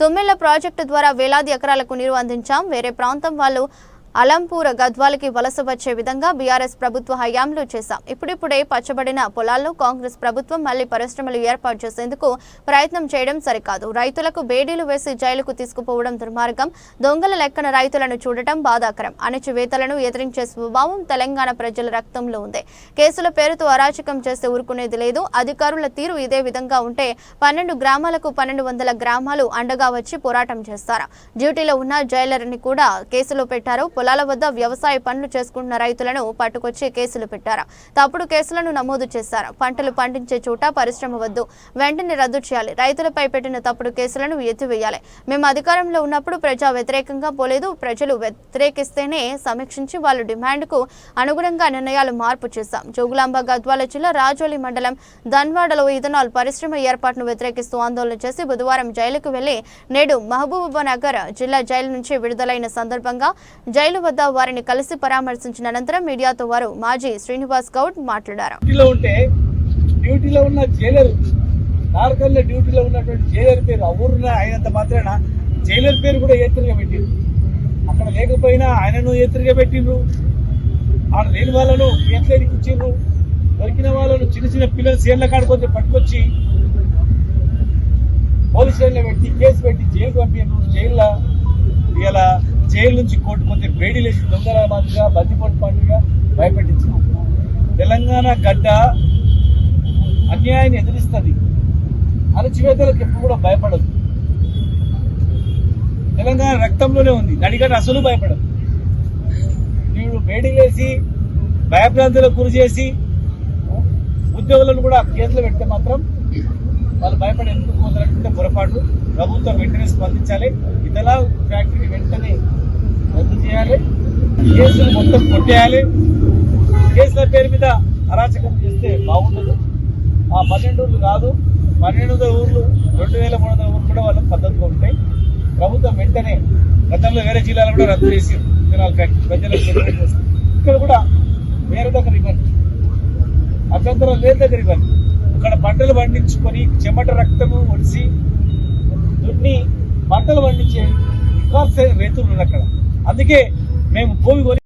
తొమ్మిళ్ల project ద్వారా వేలాది ఎకరాలకు నీరు అందించాం. వేరే ప్రాంతం వాళ్ళు అలంపూర్ గద్వాలకి వలస వచ్చే విధంగా బీఆర్ఎస్ ప్రభుత్వ హయాంలో చేశాం. ఇప్పుడిప్పుడే పచ్చబడిన పొలాల్లో కాంగ్రెస్ ప్రభుత్వం మళ్లీ పరిశ్రమలు ఏర్పాటు చేసేందుకు ప్రయత్నం చేయడం సరికాదు. రైతులకు బేడీలు వేసి జైలుకు తీసుకుపోవడం దుర్మార్గం. దొంగల లెక్కన రైతులను చూడటం బాధాకరం. అణచివేతలను ఎదిరించే స్వభావం తెలంగాణ ప్రజల రక్తంలో ఉంది. కేసుల పేరుతో అరాచకం చేస్తే ఊరుకునేది లేదు. అధికారుల తీరు ఇదే విధంగా ఉంటే 12 గ్రామాలకు 1200 గ్రామాలు అండగా వచ్చి పోరాటం చేస్తారు. డ్యూటీలో ఉన్న జైలర్ని కూడా కేసులో పెట్టారు. పొలాల వద్ద వ్యవసాయ పనులు చేసుకుంటున్న రైతులను పట్టుకొచ్చి కేసులు పెట్టారు. తప్పుడు కేసులను నమోదు చేశారు. పంటలు పండించే చోట పరిశ్రమ వద్దు, వెంటనే రద్దు చేయాలి. రైతులపై పెట్టిన తప్పుడు కేసులను ఎత్తివేయాలి. మేము అధికారంలో ఉన్నప్పుడు ప్రజా వ్యతిరేకంగా పోలేదు. ప్రజలు వ్యతిరేకిస్తేనే సమీక్షించి వాళ్ళ డిమాండ్కు అనుగుణంగా నిర్ణయాలు మార్పు చేశాం. జోగులాంబ గద్వాల జిల్లా రాజోలి మండలం ధన్వాడలో ఇథనాల్ పరిశ్రమ ఏర్పాటును వ్యతిరేకిస్తూ ఆందోళన చేసి బుధవారం జైలుకు వెళ్లి నేడు మహబూబానగర్ జిల్లా జైలు నుంచి విడుదలైన సందర్భంగా జైలు వద్ద వారిని కలిసి పరామర్శించిన అనంతరం మీడియాతో వారు మాజీ శ్రీనివాస్ గౌడ్ మాట్లాడారు. డ్యూటీలో ఉన్న జైలర్ నార్కల్లో డ్యూటీలో ఉన్నటువంటి జైలర్ పేరు ఊరున అయినంత మాత్రాన జైలర్ పేరు కూడా ఏతులుగా పెట్టిండ్రు. అక్కడ లేకపోయినా ఆయనను ఏతులుగా పెట్టిండ్రు. ఆడ లేని వాళ్ళను ఎట్లయినా ఇచ్చిండ్రు. దొరికిన వాళ్ళను చిన్న చిన్న పిల్లలు సేన్ల కాడుకొని పట్టుకొచ్చి పోలీస్ స్టేషన్లో పెట్టి కేసు పెట్టి జైలుకు పంపిండ్రు. జైల్లో ఇలా జైలు నుంచి కోర్టుకొస్తే బేడీలేసి దొంగల మాదిరిగా బందిపోటు మాదిరిగా భయపెట్టించారు. తెలంగాణ గడ్డ అన్యాయాన్ని ఎదిరిస్తుంది. అణచివేతలకు ఎప్పుడు కూడా భయపడదు. తెలంగాణ రక్తంలోనే ఉంది. నడిగడ్డ అసలు భయపడదు. వీడు బేడీలేసి భయభ్రాంతులకు గురి చేసి ఉద్యోగులను కూడా కేసులు పెడితే మాత్రం వాళ్ళు భయపడి ఎందుకు పోతారంటే పొరపాటు. ప్రభుత్వం వెంటనే స్పందించాలి. ఇథనాల్ ఫ్యాక్టరీ వెంటనే రద్దు చేయాలి. కేసులు మొత్తం కొట్టేయాలి. కేసుల పేరు మీద అరాచకం చేస్తే బాగుండదు. ఆ 12 ఊర్లు కాదు, 1200 ఊర్లు, 2300 ఊర్లు కూడా వాళ్ళకి పద్ధతిగా ఉంటాయి. ప్రభుత్వం వెంటనే గతంలో వేరే జిల్లాలో కూడా రద్దు చేసి ఇథనాల్ ఫ్యాక్టరీ ప్రజలకు ఇక్కడ కూడా వేరే దగ్గర ఇవ్వండి, అభ్యంతరం వేరే దగ్గర ఇవ్వండి. ఇక్కడ పంటలు పండించుకొని చెమట రక్తము ఒడిసి దున్ని పంటలు పండించే రైతులు ఉన్నారు అక్కడ. అందుకే మేము భూమి కొని